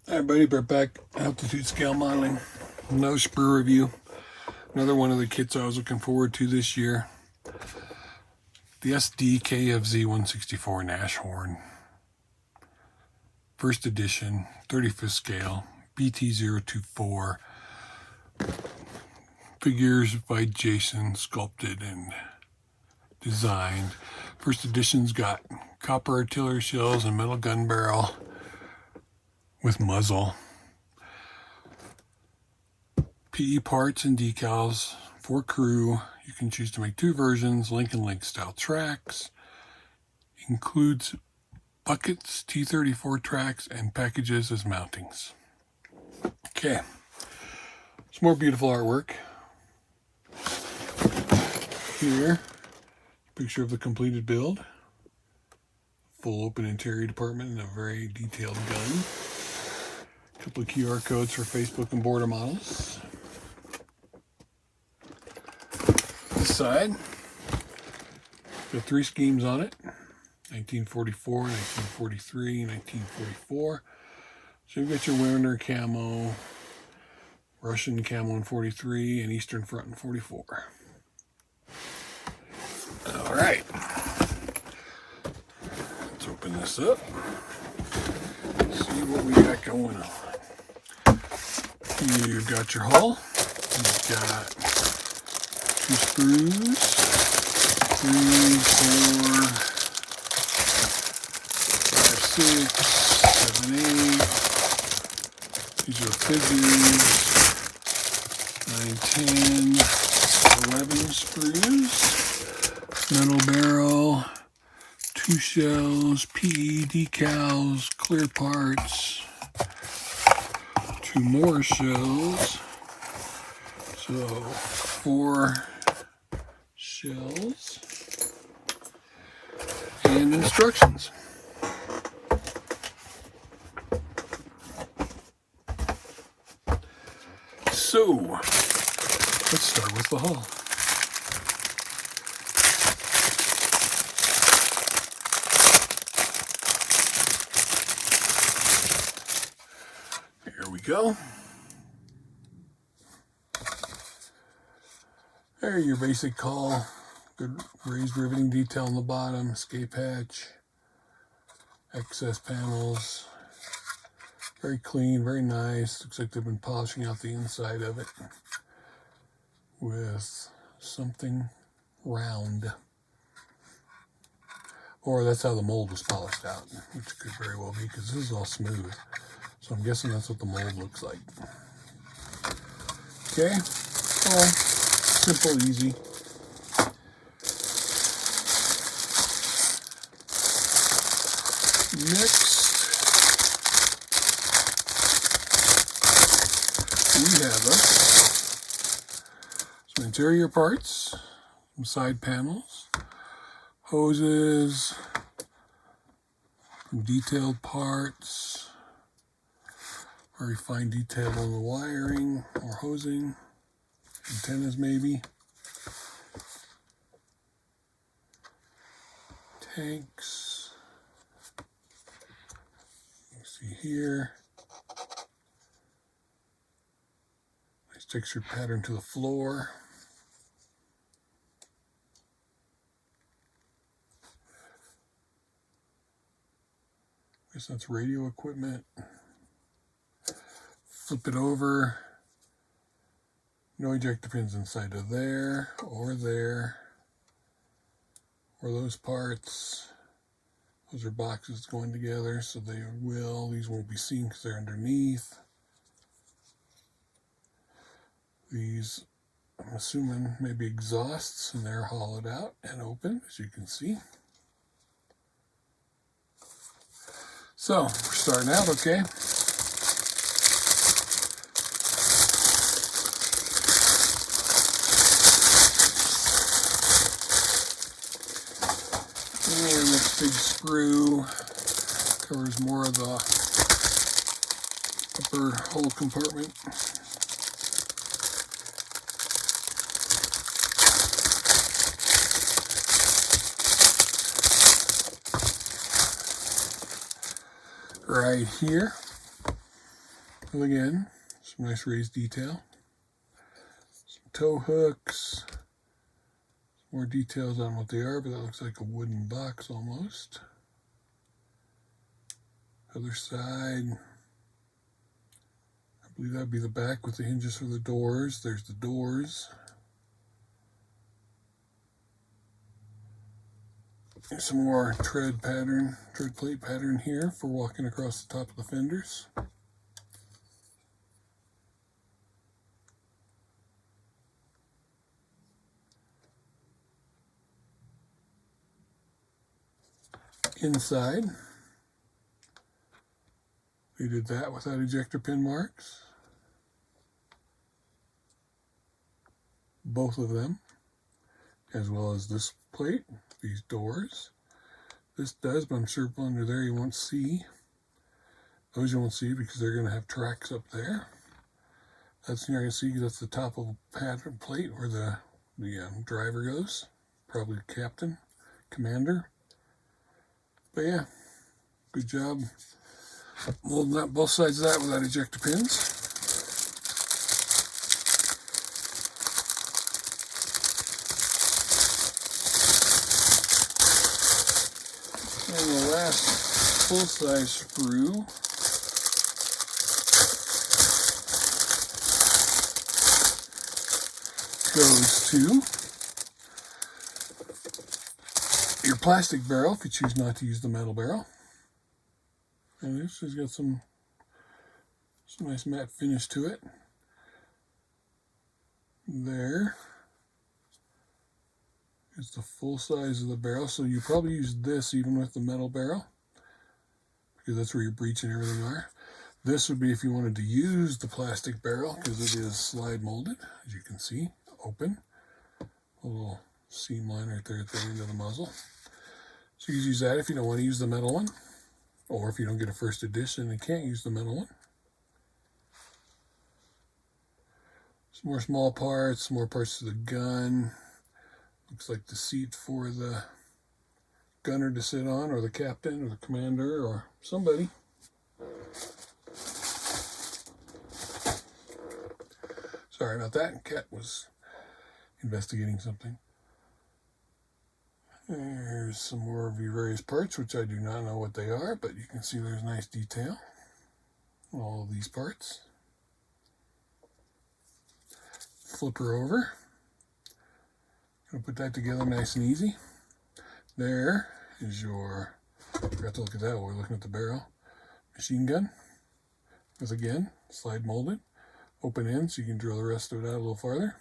Hi everybody, we're back altitude scale modeling. Another Sprue review. Another one of the kits I was looking forward to this year. The Sd.Kfz.1641 Nashorn. First edition, 35th scale, BT024. Figures by Jason, sculpted and designed. First edition's got copper artillery shells and metal gun barrel with muzzle. PE parts and decals for crew. You can choose to make two versions, Lincoln Link style tracks. Includes buckets, T34 tracks, and packages as mountings. Okay, some more beautiful artwork. Here, picture of the completed build. Full open interior department and a very detailed gun. A couple of QR codes for Facebook and border models. This side, got three schemes on it. 1944, 1943, 1944. So you've got your winter camo, Russian camo in 43, and Eastern Front in 44. All right. Let's open this up. See what we got going on. You've got your hull. You've got two sprues, 3, 4, 5, 6, 7, 8. These are figures. 9, 10, 11 sprues. Metal barrel. 2 shells. PE decals. Clear parts. 2 more shells. So 4 shells and instructions. So let's start with the hull. Here we go. There, your basic hull. Good raised riveting detail on the bottom, escape hatch, excess panels. Very clean, very nice. Looks like they've been polishing out the inside of it with something round. Or that's how the mold was polished out, which could very well be because this is all smooth. So I'm guessing that's what the mold looks like. Okay, all simple, easy. Next, we have some interior parts, some side panels, hoses, some detailed parts, very fine detail on the wiring or hosing, antennas maybe, tanks. See here, nice textured pattern to the floor. I guess that's radio equipment. Flip it over. No ejector pins inside of there, or those parts. Those are boxes going together, so these won't be seen because they're underneath. These, I'm assuming, maybe exhausts, and they're hollowed out and open, as you can see. So, we're starting out, okay? And this big sprue covers more of the upper hull compartment. right here. again, some nice raised detail. Some tow hooks. More details on what they are, but that looks like a wooden box almost. Other side. I believe that would be the back with the hinges for the doors. There's the doors. There's some more tread plate pattern here for walking across the top of the fenders. Inside, they did that without ejector pin marks. Both of them, as well as this plate, these doors. This does, but I'm sure under there you won't see. Those you won't see because they're going to have tracks up there. That's you're going to see because that's the top of a pattern plate where the driver goes. Probably captain, commander. But yeah, good job molding up both sides of that without ejector pins. And the last full-size sprue goes to your plastic barrel if you choose not to use the metal barrel. And this has got some nice matte finish to it. There is the full size of the barrel. So you probably use this even with the metal barrel because that's where your breech and everything are. This would be if you wanted to use the plastic barrel because it is slide molded, as you can see, open. A little seam line right there at the end of the muzzle. So you can use that if you don't want to use the metal one, or if you don't get a first edition and can't use the metal one. Some more small parts, more parts to the gun. Looks like the seat for the gunner to sit on, or the captain, or the commander, or somebody. Sorry about that. Cat was investigating something. There's some more of your various parts, which I do not know what they are, but you can see there's nice detail on all of these parts. Flip her over. Gonna put that together nice and easy. There is your, forgot to look at that while we're looking at the barrel, machine gun. With again, slide molded, open end so you can drill the rest of it out a little farther.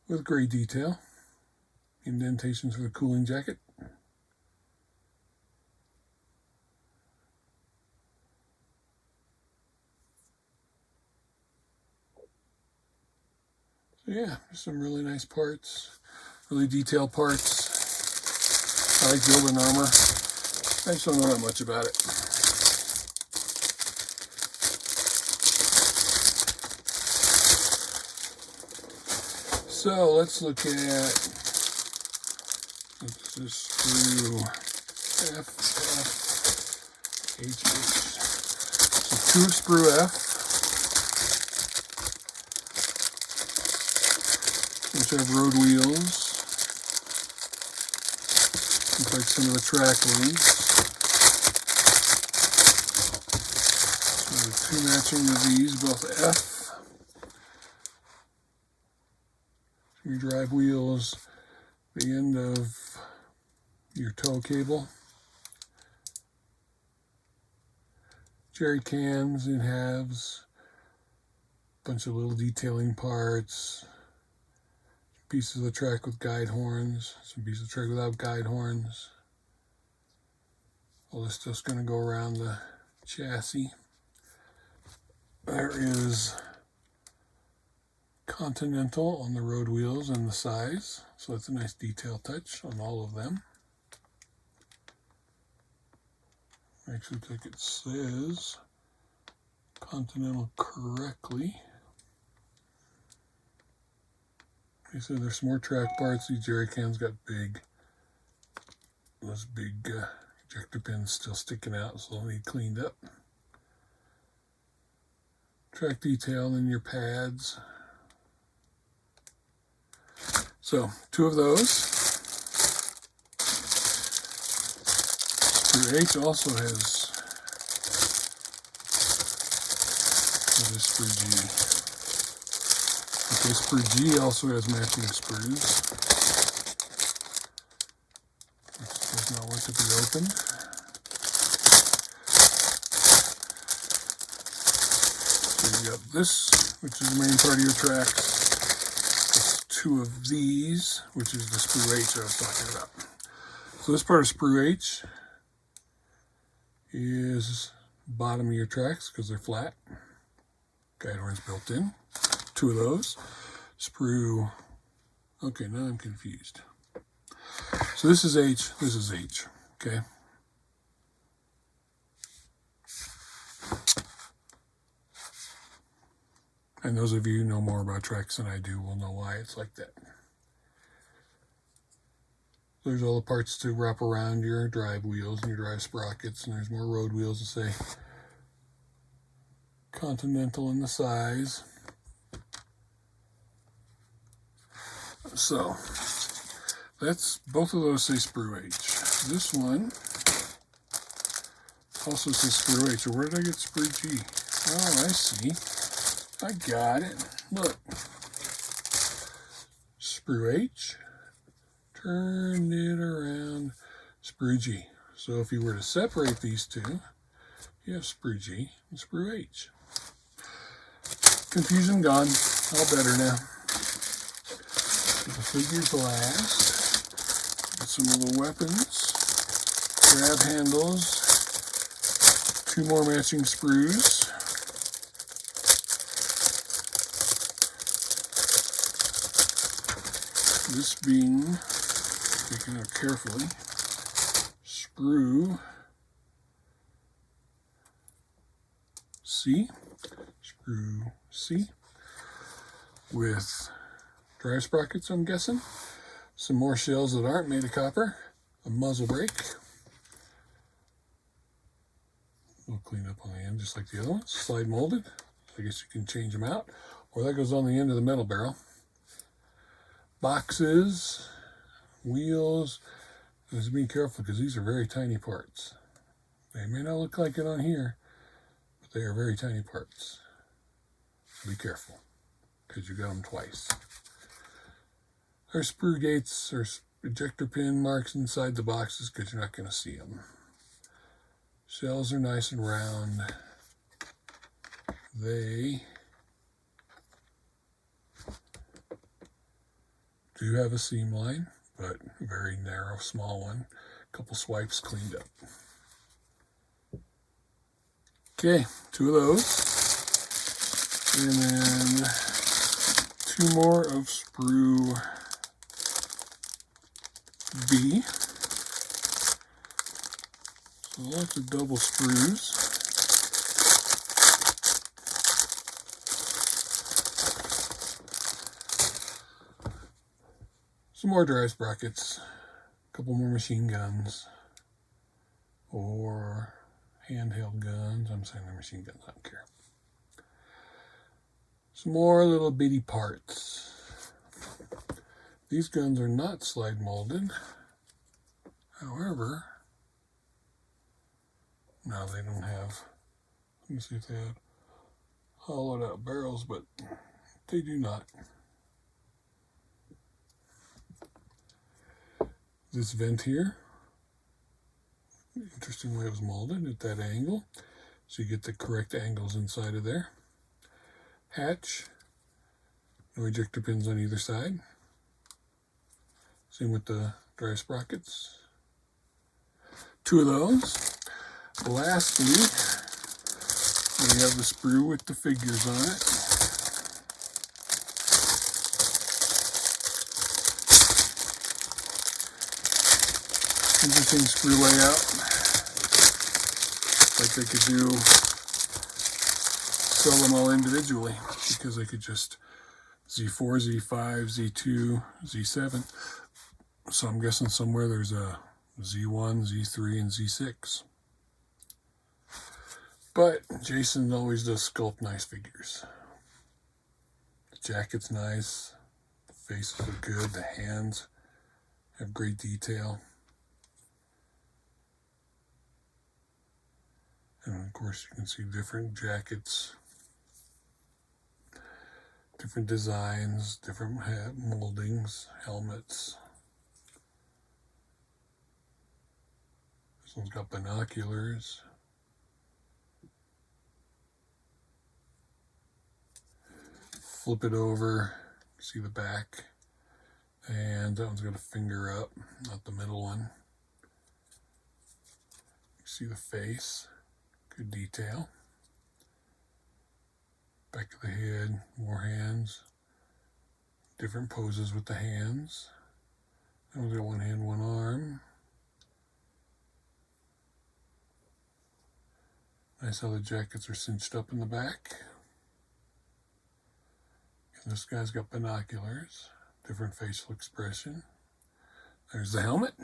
With gray detail. Indentations for the cooling jacket. So yeah, there's some really nice parts, really detailed parts. I like building armor. I just don't know that much about it. So let's look at this Sprue FFHH. So 2 Sprue F, which have road wheels. Looks like some of the track leads. So 2 matching with these, both F. Your drive wheels, the end of your tow cable, jerry cans in halves, bunch of little detailing parts, pieces of the track with guide horns, some pieces of track without guide horns. All this stuff's going to go around the chassis. There is Continental on the road wheels and the size, so that's a nice detail touch on all of them. Actually, I think it says Continental correctly. They said there's some more track parts. These jerry cans got big. Those big ejector pins still sticking out, so they'll need cleaned up. track detail and your pads. So 2 of those. Sprue H also has Sprue G. Okay, Sprue G also has matching sprues, which does not want to be opened. So you got this, which is the main part of your tracks. There's 2 of these, which is the Sprue H I was talking about. So this part of Sprue H is bottom of your tracks because they're flat. Guide horns built in. 2 of those. Sprue. Okay, now I'm confused. So this is H, this is H. Okay. And those of you who know more about tracks than I do will know why it's like that. There's all the parts to wrap around your drive wheels and your drive sprockets, and there's more road wheels to say Continental in the size. So that's, both of those say Sprue H. This one also says Sprue H. So where did I get Sprue G? Oh, I see. I got it. Look. Sprue H. Turn it around. Sprue G. So if you were to separate these 2, you have Sprue G and Sprue H. Confusion gone. All better now. The figures last. Get some little weapons. Grab handles. 2 more matching sprues. This being taken out carefully. Sprue C. Sprue C. With drive sprockets, I'm guessing. Some more shells that aren't made of copper. A muzzle brake. We'll clean up on the end just like the other ones. Slide molded. I guess you can change them out. Or that goes on the end of the metal barrel. Boxes. Wheels. Just be careful because these are very tiny parts. They may not look like it on here, but they are very tiny parts. So be careful because you got them twice. There's sprue gates or ejector pin marks inside the boxes because you're not going to see them. Shells are nice and round. They do have a seam line, but a very narrow, small one. A couple swipes cleaned up. Okay, 2 of those. And then 2 more of Sprue B. So lots of double sprues. Some more drive sprockets. A couple more machine guns. Or handheld guns. I'm saying they're machine guns, I don't care. Some more little bitty parts. These guns are not slide molded. However, no, they don't have, let me see if they have hollowed out barrels, but they do not. This vent here, interesting way it was molded at that angle, so you get the correct angles inside of there. Hatch, no ejector pins on either side. Same with the drive sprockets. 2 of those. Lastly, we have the sprue with the figures on it. Interesting sprue layout. Like they could sell them all individually because they could just Z4, Z5, Z2, Z7. So I'm guessing somewhere there's a Z1, Z3, and Z6. But Jason always does sculpt nice figures. The jacket's nice. The faces are good. The hands have great detail. And of course you can see different jackets, different designs, different moldings, helmets. This one's got binoculars. Flip it over, see the back. And that one's got a finger up, not the middle one. See the face, good detail. Back of the head, more hands. Different poses with the hands. That one's got one hand, one arm. Nice how the jackets are cinched up in the back. And this guy's got binoculars, different facial expression. There's the helmet.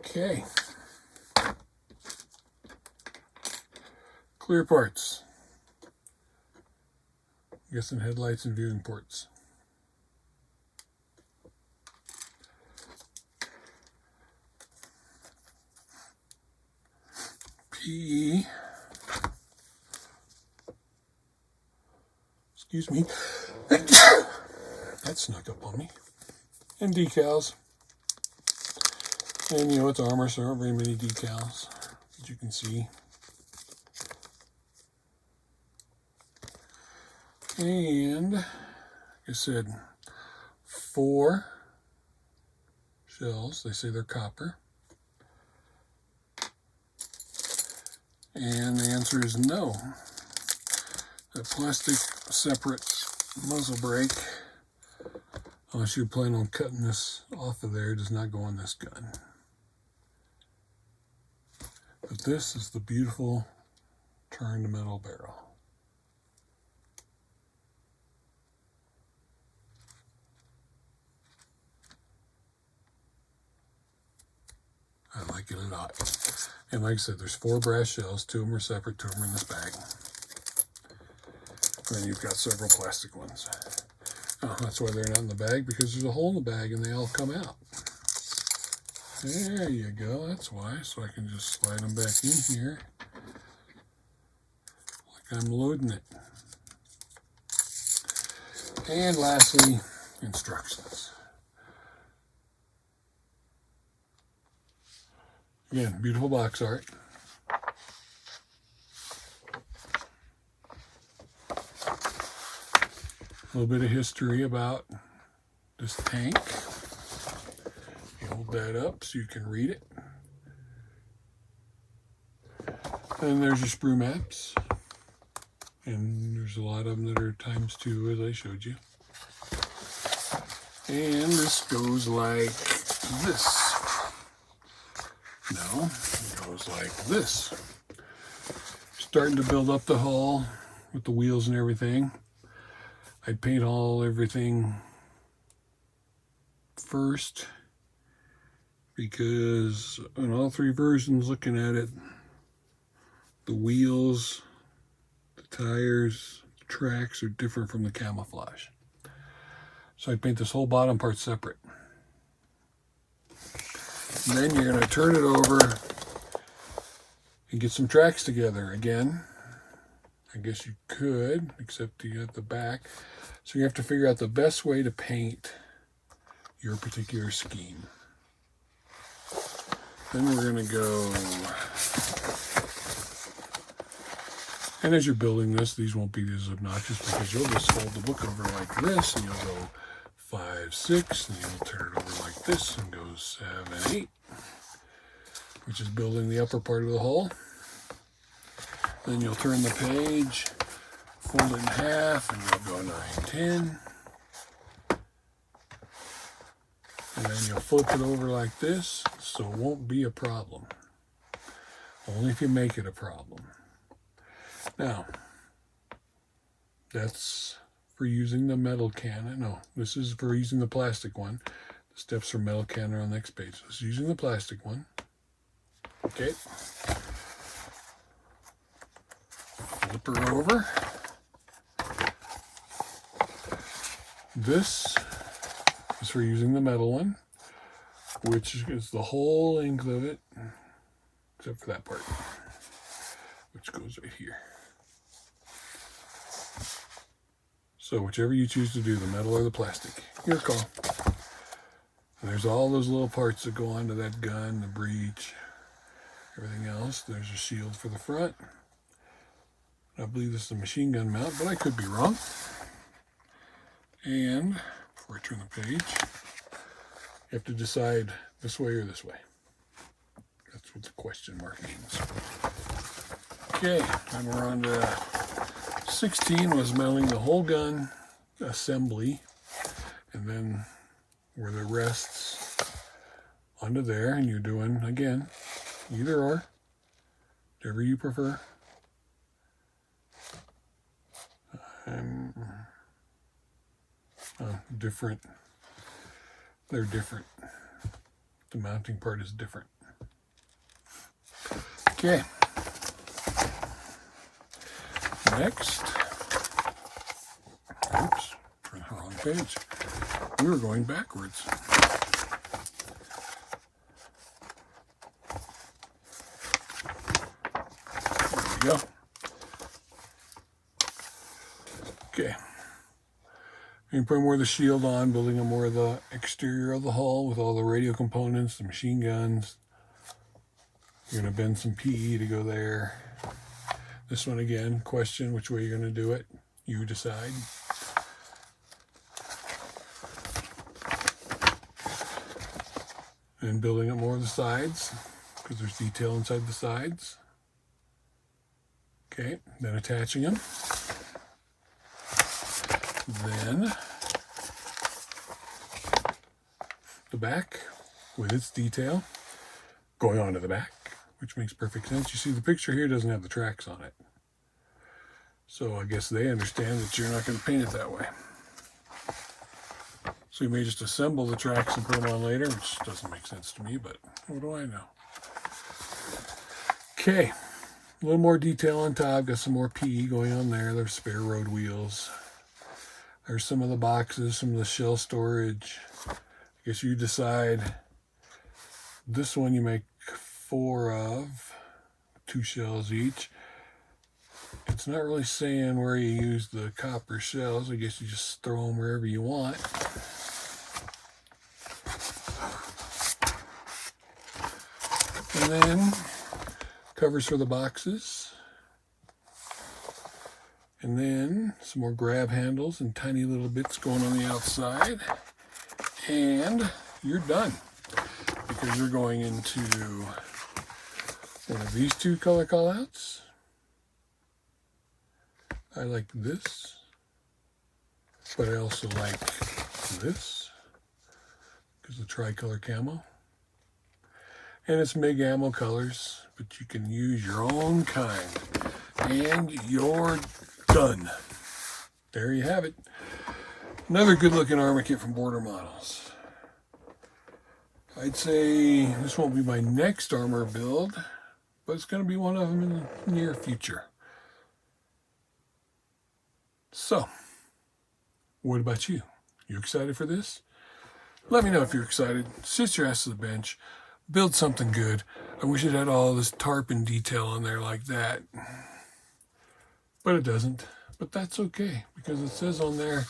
Okay. Clear parts. I'm guessing headlights and viewing ports. PE. Excuse me. That snuck up on me. And decals. And you know, it's armor, so there aren't very many decals, as you can see. And, like I said, 4 shells. They say they're copper. And the answer is no. That plastic separate muzzle brake, unless you plan on cutting this off of there, does not go on this gun. But this is the beautiful turned metal barrel. I like it a lot. And like I said, there's 4 brass shells. 2 of them are separate, 2 of them are in this bag. And then you've got several plastic ones. Oh, that's why they're not in the bag, because there's a hole in the bag and they all come out. There you go, that's why. So I can just slide them back in here like I'm loading it. And lastly, instructions. Again, beautiful box art. A little bit of history about this tank. You hold that up so you can read it. And there's your sprue maps. And there's a lot of them that are ×2, as I showed you. And this goes like this. No, it goes like this. Starting to build up the hull with the wheels and everything. I paint everything first because in all 3 versions, looking at it, the wheels, the tires, the tracks are different from the camouflage. So I paint this whole bottom part separate. And then you're going to turn it over and get some tracks together again. I guess you could, except you got the back. So you have to figure out the best way to paint your particular scheme. Then we're going to go, and as you're building this, these won't be as obnoxious because you'll just fold the book over like this and you'll go 5, 6, and you'll turn it over like this and go 7, 8, which is building the upper part of the hull. Then you'll turn the page, fold it in half, and you'll go 9, 10. And then you'll flip it over like this, so it won't be a problem. Only if you make it a problem. Now, that's for using the metal cannon. No, this is for using the plastic one. The steps for metal cannon are on the next page. So it's using the plastic one. Okay. Flip her over. This is for using the metal one, which is the whole length of it, except for that part, which goes right here. So whichever you choose to do, the metal or the plastic, your call. And there's all those little parts that go onto that gun, the breech, everything else. There's a shield for the front. I believe this is a machine gun mount, but I could be wrong. And before I turn the page, you have to decide this way or this way. That's what the question mark means. Okay, and we're on to 16 was mounting the whole gun assembly, and then where the rests onto there, and you're doing, again, either or, whatever you prefer. Different. They're different. The mounting part is different. Okay. Next. Oops, turn the wrong page. We were going backwards. There we go. Okay. You can put more of the shield on, building up more of the exterior of the hull with all the radio components, the machine guns. You're going to bend some PE to go there. This one again, question which way you're going to do it. You decide. And building up more of the sides, because there's detail inside the sides. Okay, then attaching them. Then the back with its detail going onto the back, which makes perfect sense. You see the picture here doesn't have the tracks on it. So I guess they understand that you're not going to paint it that way. So you may just assemble the tracks and put them on later, which doesn't make sense to me, but what do I know? Okay, a little more detail on top. Got some more PE going on there. There's spare road wheels. There's some of the boxes, some of the shell storage. I guess you decide. This one you make 4 of, 2 shells each. It's not really saying where you use the copper shells. I guess you just throw them wherever you want. And then covers for the boxes. And then some more grab handles and tiny little bits going on the outside. And you're done. Because you're going into one of these 2 color callouts. I like this. But I also like this. Because the tricolor camo. And it's MIG ammo colors. But you can use your own kind. And you're done. There you have it. Another good looking armor kit from Border Models. I'd say this won't be my next armor build, but it's going to be one of them in the near future. So, what about you? You excited for this? Let me know if you're excited. Sit your ass to the bench. Build something good. I wish it had all this tarpon detail on there like that. But it doesn't. But that's okay, because it says on there,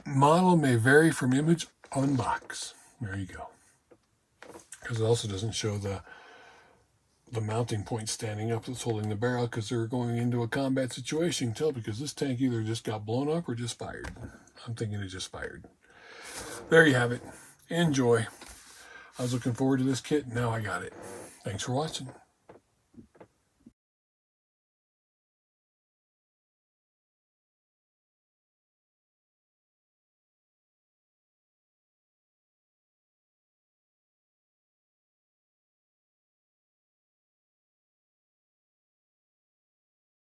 model may vary from image on box. There you go. Because it also doesn't show the mounting point standing up that's holding the barrel, because they're going into a combat situation. You can tell because this tank either just got blown up or just fired. I'm thinking it just fired. There you have it. Enjoy. I was looking forward to this kit. Now I got it. Thanks for watching.